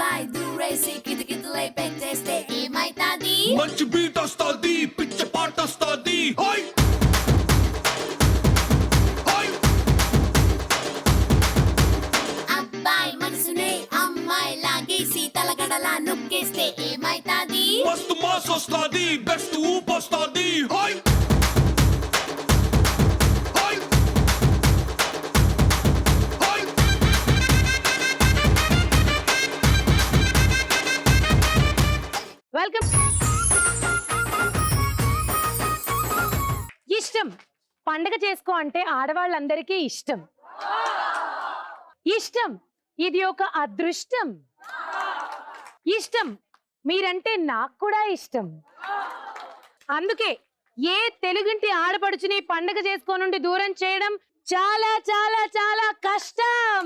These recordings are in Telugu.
అబ్బాయి దూరేసి కితకితలై పెట్టేస్తే ఏమైతాది? మంచి బీట్ వస్తాది, పిచ్చ పాట వస్తాది. హోయ్ హోయ్ అబ్బాయి మనసునే అమ్మాయి లాగేసి తలగడలా నొక్కేస్తే ఏమైతాది? మస్తు మాస్ వస్తాది, బెస్ట్ ఊపు వస్తాది. హోయ్ హోయ్ హోయ్ వెల్కమ్. ఇష్టం పండగ చేసుకో అంటే ఆడవాళ్ళందరికీ ఇష్టం. ఇష్టం ఇది ఒక అదృష్టం. ఇష్టం మీరంటే నాకు కూడా ఇష్టం. అందుకే ఏ తెలుగింటి ఆడపడుచుని పండగ చేసుకోనుండి దూరం చేయడం చాలా చాలా చాలా కష్టం.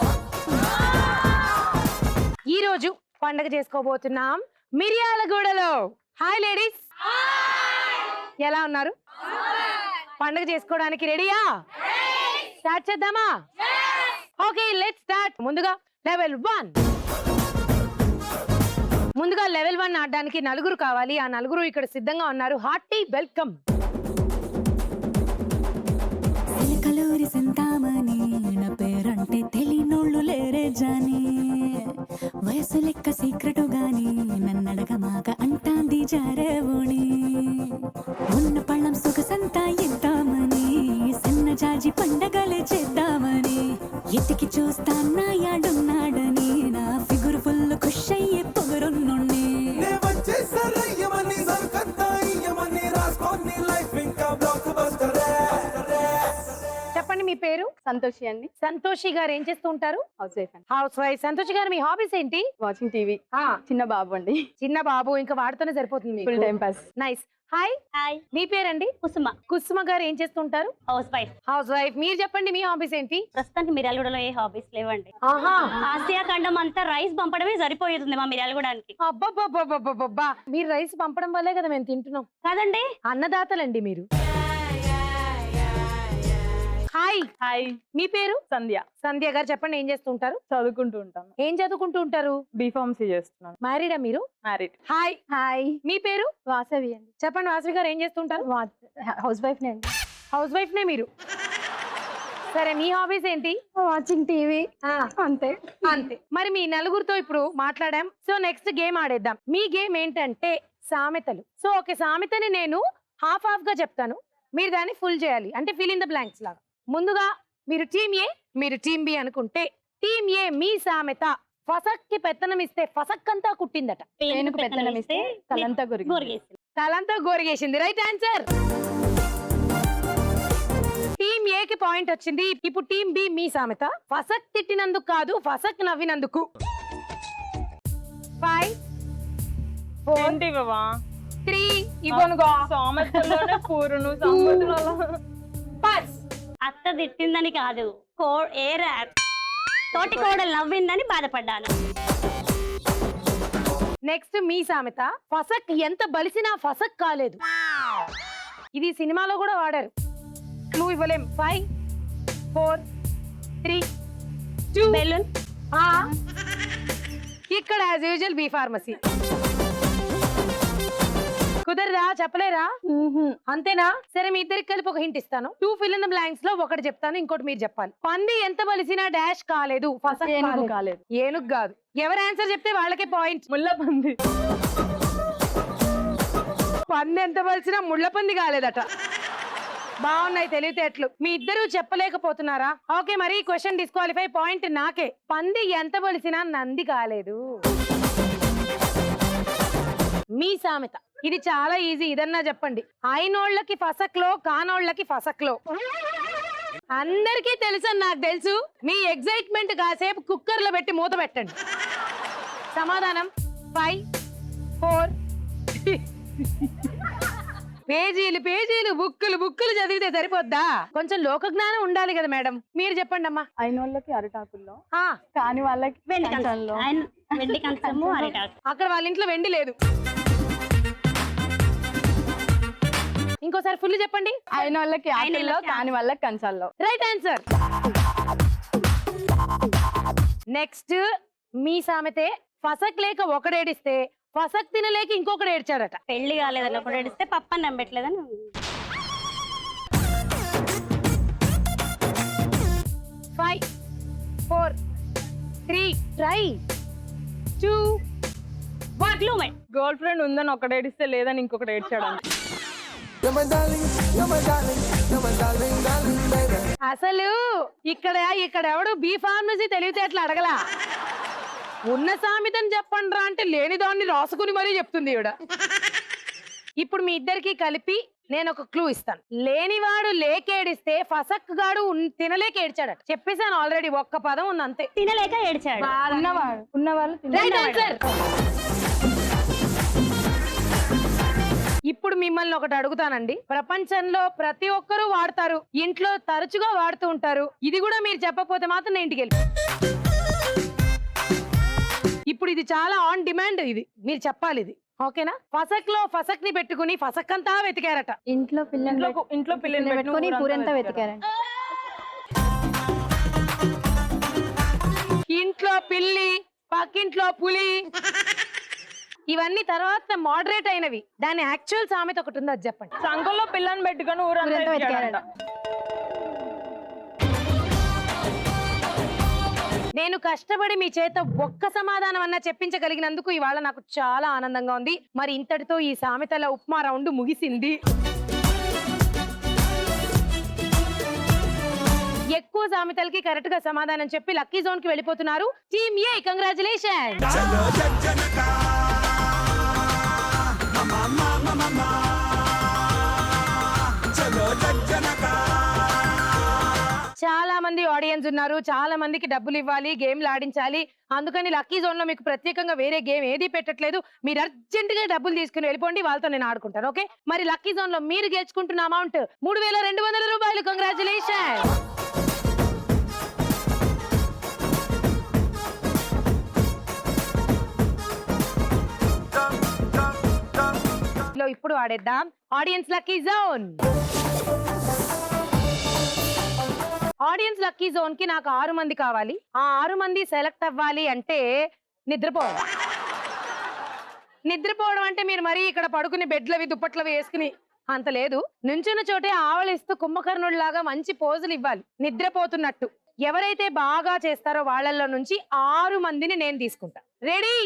ఈరోజు పండగ చేసుకోబోతున్నాం మిర్యాలగూడలో. హాయ్ లేడీస్, ఎలా ఉన్నారు? పండగ చేసుకోవడానికి రెడీయా? స్టార్ట్ చేద్దామా? Okay, let's start. ముందుగా లెవెల్ 1. ముందుగా లెవెల్ 1 ఆడడానికి నలుగురు కావాలి. ఆ నలుగురు ఇక్కడ సిద్ధంగా ఉన్నారు. Hearty welcome. కలూరి సింతామణి నా పేరంటే తెలియనోళ్ళు లేరే జాని, వయసు లెక్క సీక్రెట్ గాని నన్నడగ మాక అంటాంది జారేవుని, ఉన్న పళ్ళం సొగసంతా ఇద్దామని సన్న జాజి పండగలే చేద్దామని ఎతికి చూస్తా నా యాడున్నాడని నా ఫిగురు ఫుల్ ఖుష్ అయ్యే పొగరున్నుండి. చెప్పండి మీ పేరు? సంతోషి అండి. సంతోషి గారు ఏం చేస్తూ ఉంటారు? హౌస్ వైఫ్ అండి. Housewife. సంతోషి గారు మీ హాబీస్ ఏంటి? Watching TV. చిన్న బాబు అండి. చిన్న బాబు, ఇంకా వాడితోనే సరిపోతుంది. Full time pass. Nice. Hi. Hi, మీ పేరండి? కుసుమ. కుసుమ గారు ఏం చేస్తుంటారు? Housewife. Housewife. మీరు చెప్పండి మీ హాబీస్ ఏంటి? ప్రస్తుతానికి మిర్యాలగూడలో ఏ హాబీస్ లేవండి. ఆహా, ఆసియా ఖండం అంతా రైస్ పంపడమే సరిపోతుంది మా మిర్యాలగూడానికి. అబ్బబ్బబ్బబ్బబ్బబ్బా, మీరు రైస్ పంపడం వల్లే కదా మేము తింటున్నాం. కాదండి. అన్నదాతలండి మీరు. హాయ్. హాయ్. మీ పేరు? సంధ్య. సంధ్య గారు చెప్పండి ఏం చేస్తుంటారు? చదువుకుంటూ ఉంటాను. ఏం చదువుకుంటూ ఉంటారు? బీఫార్మసీ చేస్తున్నాను. మ్యారీడా మీరు? మ్యారీడ్. హాయ్. హాయ్. మీ పేరు? వాసవి అండి. చెప్పండి వాసవి గారు ఏం చేస్తుంటారు? హౌస్ వైఫ్ నే అండి. హౌస్ వైఫ్ నే మీరు. సరే, మీ హాబీస్ ఏంటి? Watching TV. అంతే. అంతే. మరి మీ నలుగురితో ఇప్పుడు మాట్లాడాం. సో నెక్స్ట్ గేమ్ ఆడేద్దాం. మీ గేమ్ ఏంటంటే సామెతలు. సో ఒక సామెతని నేను హాఫ్ గా చెప్తాను, మీరు దాన్ని ఫుల్ చేయాలి. అంటే ఫిల్ ఇన్ ద బ్లాంక్స్ లాగా. ముందుగా మీరు టీమ్ ఏ, మీరు టీమ్ బి అనుకుంటే, టీమ్ ఏ మీ సామెత ఫసక్కి పెత్తనం ఇస్తే ఫసక్ అంతా కుట్టిందట. పేనుకు పెత్తనం ఇస్తే తలంతా గొరిగేసింది. తలంతా గోరిగేసింది. Right answer. టీమ్ ఏ కి పాయింట్ వచ్చింది. ఇప్పుడు టీమ్ బి మీ సామెత ఫసక్ తిట్టినందుకు కాదు, ఫసక్ నవ్వినందుకు. 5 4 3 ఇవ్వనుగా సామెతలోనే పూరును సంపదలలో. పాస్. అత్త తిట్టిందని కాదు, తోటి కోడలు నవ్విందని బాధపడ్డాను. నెక్స్ట్ మీ సామెత ఫసక్ ఎంత బలిసినా ఫసక్ కాలేదు. ఇది సినిమాలో కూడా వాడారు. క్లూ ఇవ్వలేం. 5 4 3 2 బెలూన్. ఇక్కడ యాజ్ యూజువల్ బి ఫార్మసీ. కుదరదా? చెప్పలేరా? అంతేనా? సరే, మీ ఇద్దరికి కలిపి ఒక హింట్ ఇస్తాను. 2 ఫిల్ ఇన్ ద బ్లాంక్స్ లో ఒకటి చెప్తాను, ఇంకోటి మీరు చెప్పాలి. పంది ఎంత బలిసినా డాష్ కాలేదు, ఫసక్ ఏనుగు కాలేదు. ఏనుగు కాదు. ఎవరు ఆన్సర్ చెప్తే వాళ్ళకే పాయింట్. ముళ్ళ పంది. పంది ఎంత బలిసినా ముళ్ళ పంది కాలేదట. బాగున్నాయి తెలివితేటలు. మీ ఇద్దరు చెప్పలేకపోతున్నారా? ఓకే, మరి క్వశ్చన్ డిస్క్వాలిఫై. పాయింట్ నాకే. పంది ఎంత బలిసినా నంది కాలేదు. మీ సామెత ఇది చాలా ఈజీ. ఇదన్నా చెప్పండి. అయినోళ్ళకి ఫసక్లో, కానోళ్ళకి ఫసక్లో. అందరికీ తెలుసు అని నాకు తెలుసు. మీ ఎగ్జైట్మెంట్ కాసేపు కుక్కర్ లో పెట్టి మూత పెట్టండి. సమాధానం 5 4 పేజీలు పేజీలు బుక్కులు బుక్కులు చదివితే సరిపోద్దా? కొంచెం లోక జ్ఞానం ఉండాలి కదా మేడం. మీరు చెప్పండి అమ్మా. అయినోళ్ళకి అరిటాకుల్లో, ఆ, కాని వాళ్ళకి వెండి కంచంలో. వెండి కంచము, అరిటాకు. అక్కడ వాళ్ళ ఇంట్లో వెండి లేదు. ఇంకోసారి ఫుల్ చెప్పండి. అయినోళ్ళకి ఆకుల్లో, కాని వాళ్ళకి కంచాల్లో. Right answer. నెక్స్ట్ మీ సామెతే ఫసక్ లేక ఒకడు ఏడిస్తే ఫసక్ తినలేక ఇంకొకడు ఏడ్చాడట. పెళ్లి కాలేదని ఒకటి ఏడిస్తే పప్పు అన్నం పెట్టలేదని 5 4 3 ట్రై 2 1 గర్ల్ ఫ్రెండ్ ఉందని ఒకటి ఏడిస్తే లేదని ఇంకొకటి ఏడ్చాడు అంతే. అసలు ఇక్కడ ఎవడు బీ ఫార్మసీ తెలివితేటలు అడగలా. ఉన్న సామెతని చెప్పండి రా అంటే లేని దాన్ని రాసుకుని మరీ చెప్తుంది ఈవిడ. ఇప్పుడు మీ ఇద్దరికి కలిపి నేను ఒక క్లూ ఇస్తాను. లేనివాడు లేకేడిస్తే ఫసక్ గాడు తినలేక ఏడ్చాడట. చెప్పేసాను ఆల్రెడీ, ఒక్క పదం ఉంది అంతే. తినలేక ఏడ్చాడు. ఉన్నవాళ్ళు రైట్ ఆన్సర్. ఇప్పుడు మిమ్మల్ని ఒకటి అడుగుతానండి. ప్రపంచంలో ప్రతి ఒక్కరూ వాడతారు, ఇంట్లో తరచుగా వాడుతూ ఉంటారు. ఇది కూడా మీరు చెప్పకపోతే మాత్రం నేను ఇంటికి వెళ్ళి. ఇప్పుడు ఇది చాలా ఆన్ డిమాండ్, ఇది మీరు చెప్పాలి. ఇది ఓకేనా? ఫసక్ ని పెట్టుకుని ఫసక్ అంతా వెతికారట. ఇంట్లో పిల్లని పెట్టుకొని ఊరంతా వెతికారండి. ఇంట్లో పిల్లి, పక్కింట్లో పులి, ఇవన్నీ తర్వాత మోడరేట్ అయినవి. దాని యాక్చువల్ సామెత ఒకటి ఉంది, అది చెప్పండి. సంఘంలో పిల్లని పెట్టుకొని ఊరంతా వెతికారంట. నేను కష్టపడి మీ చేత ఒక్క సమాధానం అన్నా చెప్పించగలిగినందుకు ఇవాళ నాకు చాలా ఆనందంగా ఉంది. మరి ఇంతటితో ఈ సామెతల ఉప్మా రౌండ్ ముగిసింది. ఎక్కువ సామెతలకి కరెక్ట్ గా సమాధానం చెప్పి లక్కీ జోన్ కి వెళ్ళిపోతున్నారు టీమ్ ఏ. కంగ్రాచులేషన్. చాలా మంది ఆడియన్స్ ఉన్నారు, చాలా మందికి డబ్బులు ఇవ్వాలి, గేమ్లు ఆడించాలి. అందుకని లక్కీ జోన్ లో మీకు ప్రత్యేకంగా వేరే గేమ్ ఏది పెట్టట్లేదు. మీరు అర్జెంట్ గా డబ్బులు తీసుకుని వెళ్ళిపోండి, వాళ్ళతో నేను ఆడుకుంటాను. ఓకే, మరి లక్కీ జోన్ లో మీరు గెలుచుకుంటున్న అమౌంట్ 3200 రూపాయలు. కంగ్రాచులేషన్. ఇప్పుడు ఆడేద్దాం audience lucky zone. Audience lucky zone కి నాకు 6 మంది కావాలి. ఆ 6 మంది సెలెక్ట్ అవ్వాలి అంటే నిద్రపోవడం అంటే మీరు మరీ ఇక్కడ పడుకుని బెడ్లవి దుప్పట్లవి వేసుకుని అంత లేదు. నుంచున్న చోటే ఆవలిస్తూ కుంభకర్ణుడిలాగా మంచి పోజులు ఇవ్వాలి నిద్రపోతున్నట్టు. ఎవరైతే బాగా చేస్తారో వాళ్ళల్లో నుంచి 6 మందిని నేను తీసుకుంటా. Ready,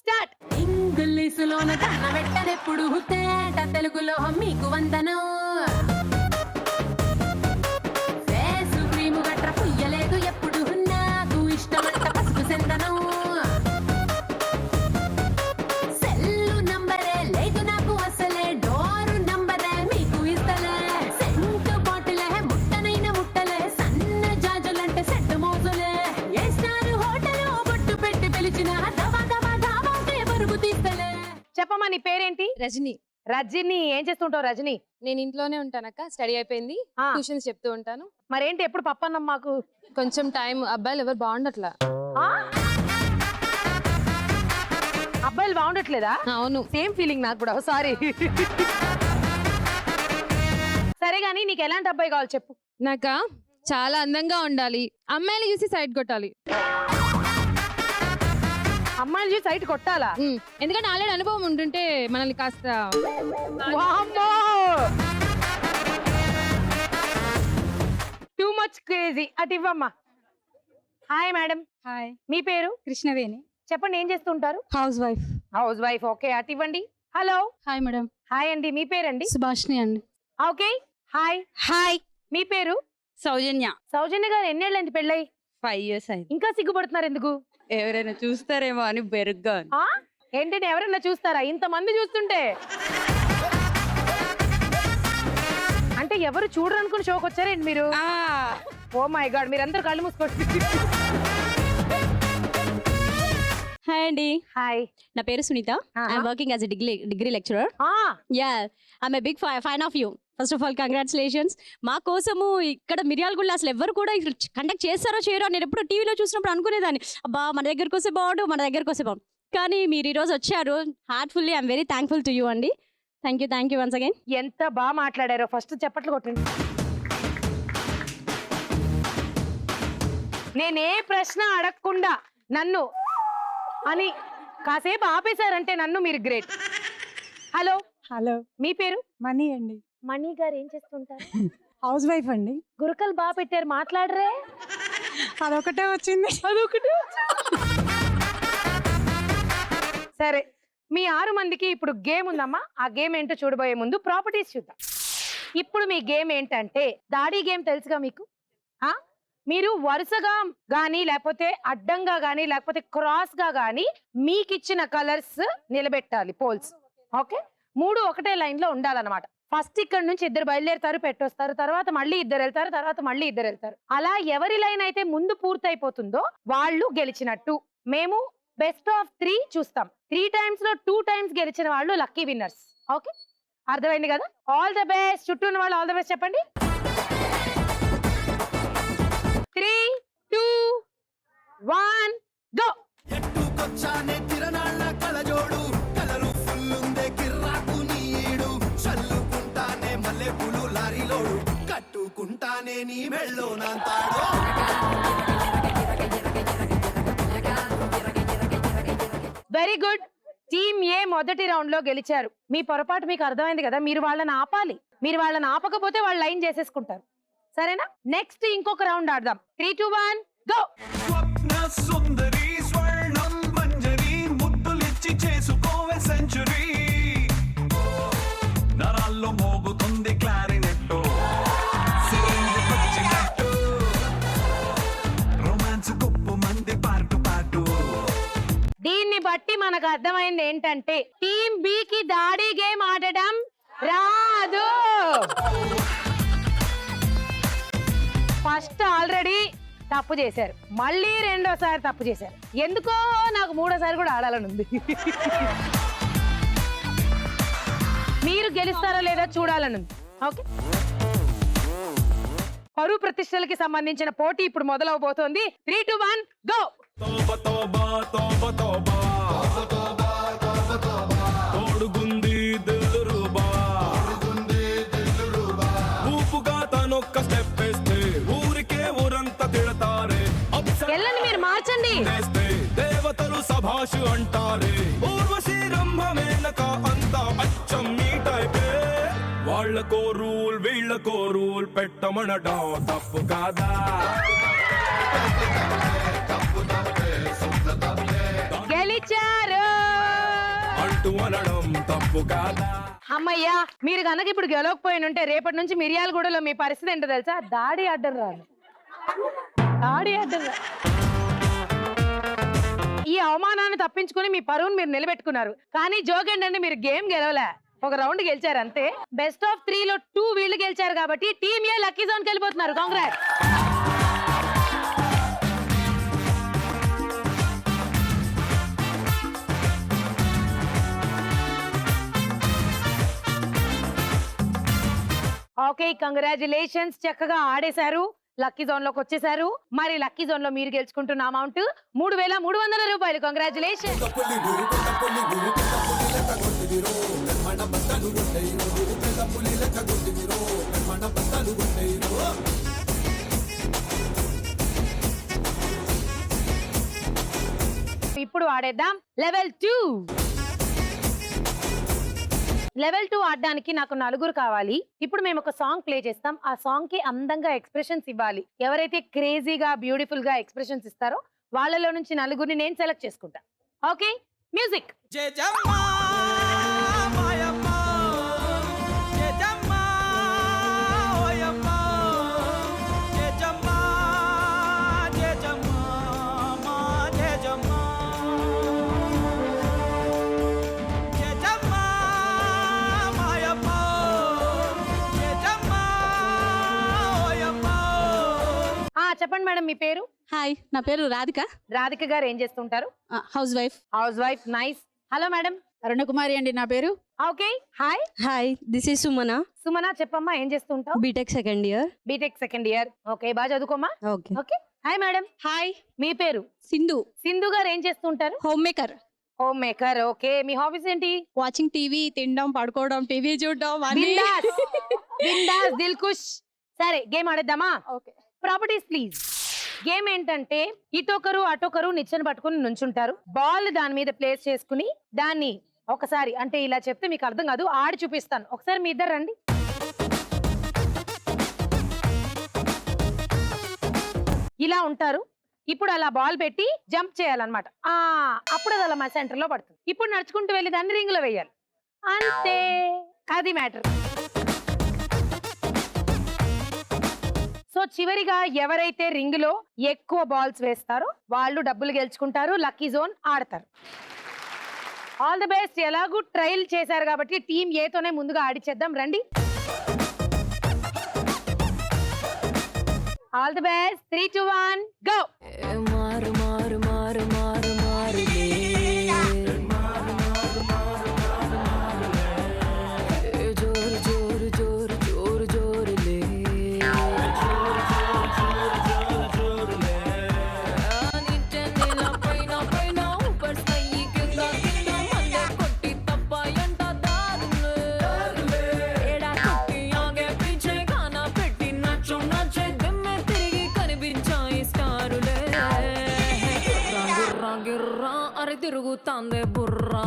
start. ఇంగ్లీషులోన కన్న పెట్టనెప్పుడు తేట తెలుగులో మీకు వందనం. ఫేసు క్రీము గట్ర పుయ్యలేదు ఎప్పుడు నాకు ఇష్టమంట పసుపు చందనం. సెల్లు నంబరే లేదు నాకు అసలే, డోరు నంబరే మీకు ఇస్తలే. సెంటు బాటిలే ముట్టనైన ముట్టలే, సన్న జాజులంటే సెట్ మోజులే. ఏ స్టార్ హోటల్ బొట్టు పెట్టి పిలిచిన దవా దవా దావాకే బరువు తీస్తలే. చెప్పమ్మా, నీ పేరేంటి? రజని. రజని. ఏం చేస్తుంటావు రజని? నేను ఇంట్లోనే ఉంటానక్క, స్టడీ అయిపోయింది, ఆ. ట్యూషన్స్ చెప్తూ ఉంటాను. మరేంటి ఎప్పుడు పప్పన్నం మాకు? కొంచెం టైం, అబ్బాయిలు ఎవరు బాగుండట్లా. ఆ? అబ్బాయిలు బాగుండట్లేదా? అవును. సేమ్ ఫీలింగ్ నాకు కూడా. సారీ. సరే గానీ నీకు ఎలాంటి అబ్బాయి కావాలి చెప్పు. నాక చాలా అందంగా ఉండాలి, అమ్మాయిలు చూసి సైడ్ కొట్టాలి. అమ్మాయిలు చూసి సైట్ కొట్టాలా? ఎందుకంటే ఆల్రెడీ అనుభవం ఉంటుంటే మనల్ని కాస్త టూ మచ్ క్రేజీ. అటు ఇవ్వమ్మా. Hi madam. హాయ్, మీ పేరు? కృష్ణవేణి. చెప్పండి, ఏం చేస్తుంటారు? Housewife. House wife. Okay, అటు ఇవ్వండి. హలో. Hi madam. హాయ్ అండి, మీ పేరండి? సుభాష్ని అండి. Okay, hi. హాయ్, మీ పేరు? సౌజన్య. సౌజన్య గారు ఎన్నేళ్ళండి పెళ్ళై? 5 years అయింది. ఇంకా సిగ్గుపడుతున్నారు ఎందుకు? ఎవరైనా చూస్తారేమో అని బెరుగ్గా ఉంది. ఆ? ఏంటంటే ఎవరైనా చూస్తారా ఇంతమంది చూస్తుంటే? అంటే ఎవరు చూడరు అనుకుని షోకి వచ్చారేంటి మీరు? ఓ మై గాడ్, మీరందరూ కళ్ళు మూసుకోండి. హాయ్ అండి, హాయ్. నా పేరు Sunitha. I'm working as a degree lecturer. Yeah, I'm a big fan of you. First of all congratulations. మా కోసము ఇక్కడ మిర్యాలగూడలో అసలు ఎవరు కూడా కండక్ట్ చేస్తారో చేయరో నేను ఎప్పుడు టీవీలో చూసినప్పుడు అనుకునేదాన్ని, అబ్బా మన దగ్గరకు వస్తే బాగుండు. కానీ మీరు ఈరోజు వచ్చారు. Heartfully I'm very thankful to you అండి. Thank you once again. ఎంత బాగా మాట్లాడారో. ఫస్ట్ చప్పట్లు కొట్టండి. నేనే ప్రశ్న అడగకుండా నన్ను అని కాసేపు ఆపేశారంటే నన్ను మీరు గ్రేట్. హలో, హలో, మీ పేరు? మనీ అండి. మణి గారు ఏం చేస్తుంటారు? హౌస్ వైఫ్ అండి. గురకలు బాగా పెట్టారు, మాట్లాడరే. అదొకటే వచ్చింది. అదొకటి. సరే, మీ 6 మందికి ఇప్పుడు గేమ్ ఉందమ్మా. ఆ గేమ్ ఏంటో చూడబోయే ముందు ప్రాపర్టీస్ చూద్దాం. ఇప్పుడు మీ గేమ్ ఏంటంటే దాడి గేమ్. తెలుసుగా మీకు? మీరు వరుసగా గానీ లేకపోతే అడ్డంగా గానీ లేకపోతే క్రాస్ గా గానీ మీకు ఇచ్చిన కలర్స్ నిలబెట్టాలి, పోల్స్. ఓకే, 3 ఒకటే లైన్ లో ఉండాలన్నమాట. ఫస్ట్ ఇక్కడ నుంచి 2 బయలుదేరుతారు, పెట్టొస్తారు, తర్వాత మళ్ళీ 2 వెళ్తారు, తర్వాత మళ్ళీ 2 వెళ్తారు. అలా ఎవరి లైన్ అయితే ముందు పూర్తయిపోతుందో వాళ్ళు గెలిచినట్టు. మేము బెస్ట్ ఆఫ్ 3 చూస్తాం. 3 times లో 2 times గెలిచిన వాళ్ళు లక్కీ విన్నర్స్. ఓకే, అర్థమైంది కదా? All the best. చుట్టూ ఉన్న వాళ్ళు ఆల్ ద బెస్ట్ చెప్పండి. 3, 2, 1 గో. ఎట్టుకొచ్చానే తిరణాళ్ళ కలజోడు కలరు ఫుల్లుందే కిర్రాకు నీడు చల్లుకుంటానే మల్లె పూలు లారీలోడు కట్టుకుంటానే నీ మెళ్ళో నాంతాడు. Very good. టీమ్ ఏ మొదటి రౌండ్ లో గెలిచారు. మీ పొరపాటు మీకు అర్థమైంది కదా? మీరు వాళ్ళని ఆపాలి. మీరు వాళ్ళని ఆపకపోతే వాళ్ళు లైన్ చేసేసుకుంటారు. సరేనా? నెక్స్ట్ ఇంకొక రౌండ్ ఆడదాం. 3, 2, 1 గో. స్వప్న సుందరి స్వర్ణం మంజరి ముద్దులిచ్చి చేసుకోవే సెంచురీ నరాల్లో మోగుతుంది క్లారినెట్టు సిరంజి పచ్చినట్టు రొమాన్స్ కుప్పు మంది పార్టు పాటు. దీన్ని బట్టి మనకు అర్థమైంది ఏంటంటే టీమ్ బి కి దాడి గేమ్ ఆడడం రాదు. ఫస్ట్ ఆల్రెడీ తప్పు చేశారు, మళ్ళీ రెండోసారి తప్పు చేశారు. ఎందుకో నాకు మూడోసారి కూడా ఆడాలని ఉంది. మీరు గెలుస్తారో లేదో చూడాలని ఉంది. ఓకే, పరువు ప్రతిష్టలకి సంబంధించిన పోటీ ఇప్పుడు మొదలవబోతోంది. 3, 2, 1 గో. తోబా తోబా తోబా తోబా తోడుగుంది దిల్ రూబా ఊపుగా తనొక్క స్టెప్ వేస్తే ఊరికే ఊరంతా తిడతారే వెళ్ళండి, మీరు మార్చండి. దేవతలు సభాషు అంటారే ఊర్వశి రంభ మేనక అంతా అచ్చం మీ టైపే వాళ్ళకో రూల్ వీళ్ళకో రూల్ పెట్టమనడం తప్పు కాదా? గెలిచారు అంటూ అనడం తప్పు కాదా? అమ్మయ్యా, మీరు కనుక ఇప్పుడు గెలవకపోయినుంటే రేపటి నుంచి మిర్యాలగూడలో మీ పరిస్థితి ఏంటో తెలుసా? దాడి అడ్డం రాదు. దాడి అడ్డం రాదు. ఈ అవమానాన్ని తప్పించుకుని మీ పరువును మీరు నిలబెట్టుకున్నారు. కానీ జోకేంటంటే మీరు గేమ్ గెలవలే, ఒక రౌండ్ గెలిచారు అంతే. బెస్ట్ ఆఫ్ 3 లో 2 వీళ్ళు గెలిచారు కాబట్టి టీమ్ ఏ లక్కీ జోన్ కి వెళ్ళిపోతున్నారు. కాంగ్రాట్స్. Okay, congratulations. చక్కగా ఆడేశారు, లక్కీ జోన్ లోకి వచ్చేసారు. మరి లక్కీ జోన్ లో మీరు గెలుచుకుంటున్న అమౌంట్ 3,300 రూపాయలు. కంగ్రాచులేషన్స్. ఇప్పుడు ఆడేద్దాం లెవెల్ 2. లెవెల్ 2 ఆడడానికి నాకు 4 కావాలి. ఇప్పుడు మేము ఒక సాంగ్ ప్లే చేస్తాం. ఆ సాంగ్ కి అందంగా ఎక్స్ప్రెషన్స్ ఇవ్వాలి. ఎవరైతే క్రేజీగా బ్యూటిఫుల్ గా ఎక్స్ప్రెషన్స్ ఇస్తారో వాళ్ళలో నుంచి 4 నేను సెలెక్ట్ చేసుకుంటా. Okay, music. చెప్పండి మేడం, మీ పేరు? హాయ్, నా పేరు రాధిక. రాధిక గారు ఏం చేస్తుంటారు? Housewife. Housewife, nice. Hello madam. Arunakumari అండి నా పేరు. Okay, hi. Hi, this is Sumana. Sumana, చెప్పమ్మా ఏం చేస్తుంటావు? BTech second year. BTech second year. Okay, బాగా చదువుకోమా. Okay. Okay, hi madam. Hi, మీ పేరు? సింధు. సింధు గారు ఏం చేస్తుంటారు? Homemaker. Homemaker. Okay, మీ హాబీస్ ఏంటి? వాచింగ్ టీవీ, తినడం, పడుకోవడం, టీవీ చూడడం. బిందాస్, బిందాస్, దిల్ ఖుష్. సరే, గేమ్ ఆడేద్దామా? ఓకే. Properties please. గేమ్ ఏంటంటే ఇటొకరు అటొకరు నిచ్చెన పట్టుకుని నుంచుంటారు. బాల్ దాని మీద ప్లేస్ చేసుకుని దాన్ని ఒకసారి అంటే ఇలా చెప్తే మీకు అర్థం కాదు, ఆడి చూపిస్తాను. ఒకసారి మీ ఇద్దరు రండి. ఇలా ఉంటారు. ఇప్పుడు అలా బాల్ పెట్టి జంప్ చేయాలన్నమాట. అప్పుడు అది అలా మా సెంటర్ లో పడుతుంది. ఇప్పుడు నడుచుకుంటూ వెళ్ళి దాన్ని రింగ్ లో వేయాలి. అంతే, అది మ్యాటర్. సో చివరిగా ఎవరైతే రింగ్ లో ఎక్కువ బాల్స్ వేస్తారో వాళ్ళు డబ్బులు గెలుచుకుంటారు, లక్కీ జోన్ ఆడతారు. All the best. ఎలాగూ ట్రయల్ చేశారు కాబట్టి టీమ్ ఏతోనే ముందుగా ఆడిచేద్దాం రండి. All the best. 3, 2, 1 గో. మారు మారు మారు మారు మారులే జోరు జోరు జోరు జోరు జోరులే నిచ్చెనెల పైన పైన ఊపర్ స్థాయి కింద కింద మండే కొట్టి తప్పాయంట దారులే ఏడా కొట్టి ఆగే పీచే గానా పెట్టి నచ్చు నచ్చే దిమ్మె తిరిగి కనిపించాయి స్టారులే గిర్రా గిర్రా అరే తిరుగుతాందే బుర్రా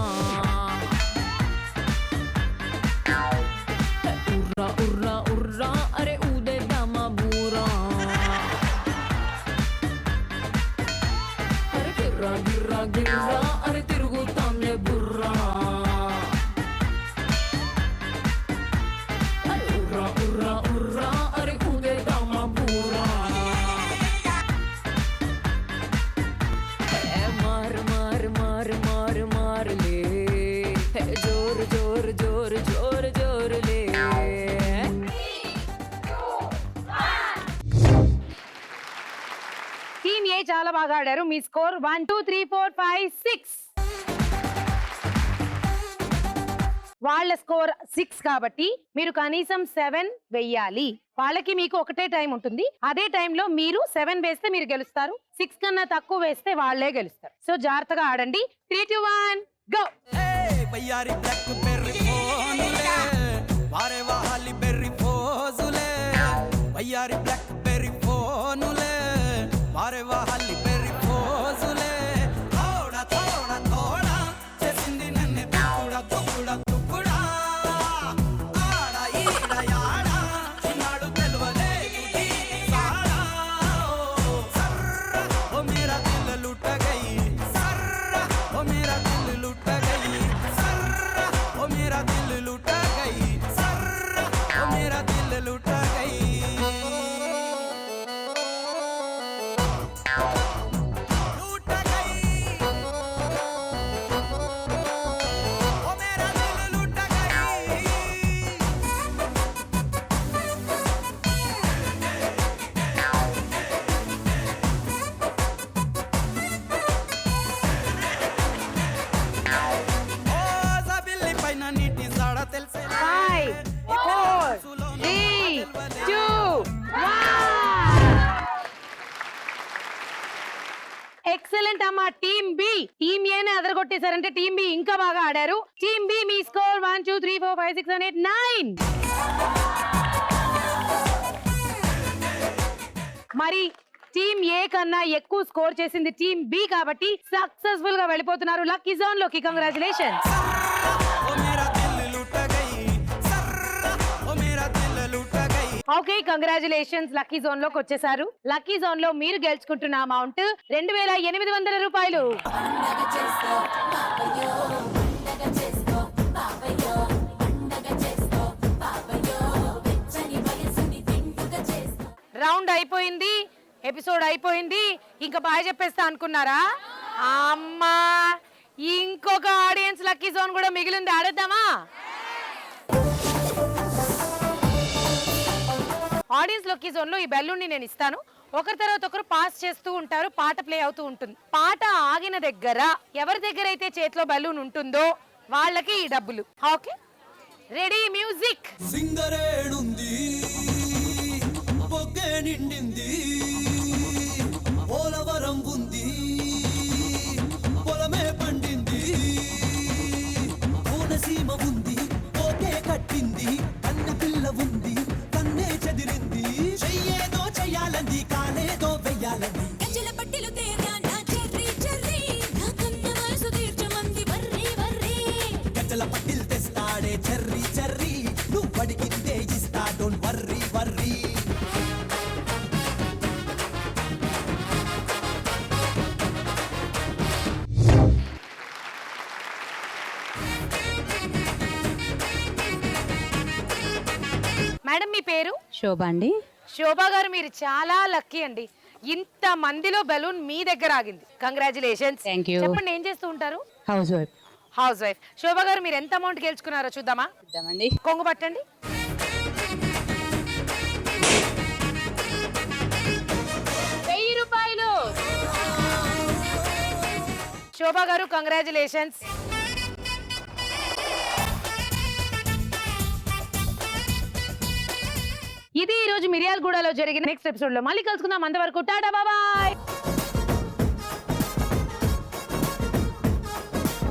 ఉర్రా ఉర్రా ఉర్రా అరే ఊదేద్దామా బూరా అరే గిర్రా గిర్రా గిర్రా అరే తిరుగుతాందే బుర్రా అరే ఉర్రా ఉర్రా ఉర్రా అరే ఊదేద్దామా బూరా మారు మారు మారు మారు మారులే జోరు జోరు జోరు జోరు జోరులే టీమ్ ఏ చాలా బాగా ఆడారు. మీ స్కోర్ 1, 2, 3, 4, 5, 6. వాళ్ళ స్కోర్ 6 కాబట్టి మీరు కనీసం 7 వెయ్యాలి. వాళ్ళకి మీకు ఒకటే టైం ఉంటుంది. అదే టైంలో మీరు 7 వేస్తే మీరు గెలుస్తారు. 6 కన్నా తక్కువ వేస్తే వాళ్ళే గెలుస్తారు. సో జాగ్రత్తగా ఆడండి. 3, 2, 1 గో. వయ్యారి బ్లాక్ బెర్రీ ఫోనులే వారే వాహాలి బెర్రీ ఫోజులే వయ్యారి బ్లాక్ బెర్రీ ఫోనులే వారే వాహాలి బెర్రీ ఫోజులే థోడా థోడా థోడా చేసింది నన్ను తుక్కుడా తుక్కుడా తుక్కుడా ఆడ ఈడ యాడ చిన్నాడు తెలవలేదు సాడా సర్ర ఓ మేరా దిల్ లుట్ గయి సర్ర ఓ మేరా దిల్ లుట్ గయి సర్ర ఓ మేరా దిల్ లుట్ గయి సర్ర ఓ మేరా దిల్ లుట్ గయి लूट गई ओ मेरा दिल लूट गई ओ जबिल्ली పైన నీటి జాడ తెలుసే 5, 4, 3, 2, 1. ఎక్సలెంట్ అమ్మా టీమ్ బి. టీమ్ ఏనే అదరగొట్టేశారంటే టీమ్ బి ఇంకా బాగా ఆడారు. టీమ్ బి మీ స్కోర్ 1, 2, 3, 4, 5, 6, 7, 8, 9. మరి టీమ్ ఏ కన్నా ఎక్కువ స్కోర్ చేసింది టీమ్ బి కాబట్టి సక్సెస్ఫుల్ గా వెళ్ళిపోతున్నారు లక్కీ జోన్ లోకి. కంగ్రాచులేషన్స్. ओ मेरा दिल लूट गई सर्रा ओ मेरा दिल लूट गई ఓకే, కంగ్రాచులేషన్స్. లక్కీ జోన్ లోకి వచ్చేసారు. లక్కీ జోన్ లో మీరు గెలుచుకుంటున్న అమౌంట్ 2800 రూపాయలు. రౌండ్ అయిపోయింది, ఎపిసోడ్ అయిపోయింది. ఇంకా బాగా చెప్పేస్తా అనుకున్నారా? అమ్మా, ఇంకొక ఆడియన్స్ లక్కీ జోన్ కూడా మిగిలింది. ఆడేద్దామా? ఆడియన్స్ లక్కీ జోన్ లో ఈ బెలూన్ ని నేను ఇస్తాను. ఒకరి తర్వాత ఒకరు పాస్ చేస్తూ ఉంటారు. పాట ప్లే అవుతూ ఉంటుంది. పాట ఆగిన దగ్గర ఎవరి దగ్గర అయితే చేతిలో బెలూన్ ఉంటుందో వాళ్ళకి ఈ డబ్బులు. Okay, ready, music. సింగరేణుంది బొగ్గే నిండింది పోలవరం ఉంది పొలమే పండింది కోనసీమ ఉంది పోతే కట్టింది కన్న పిల్ల ఉంది కన్నే చెదిరింది చెయ్యేదో చెయ్యాలంది కాలేదో వెయ్యాలంది మీ పేరు? శోభ అండి. శోభా గారు మీరు చాలా లక్కీ అండి, ఇంత మందిలో బెలూన్ మీ దగ్గర ఆగింది. కంగ్రాచులేషన్స్. Thank you. చెప్పండి ఏం చేస్తూ ఉంటారు? Housewife. Housewife. Shobha garu మీరు ఎంత అమౌంట్ గెలుచుకున్నారో చూద్దామా? ఇద్దామండి. కొంగు పట్టండి. ₹1000. శోభా గారు కంగ్రాచులేషన్స్. ఇది ఈ రోజు మిర్యాలగూడలో జరిగిన నెక్స్ట్ ఎపిసోడ్ లో మళ్ళీ కలుసుకుందాం. అంతవరకు టాటా బాయ్.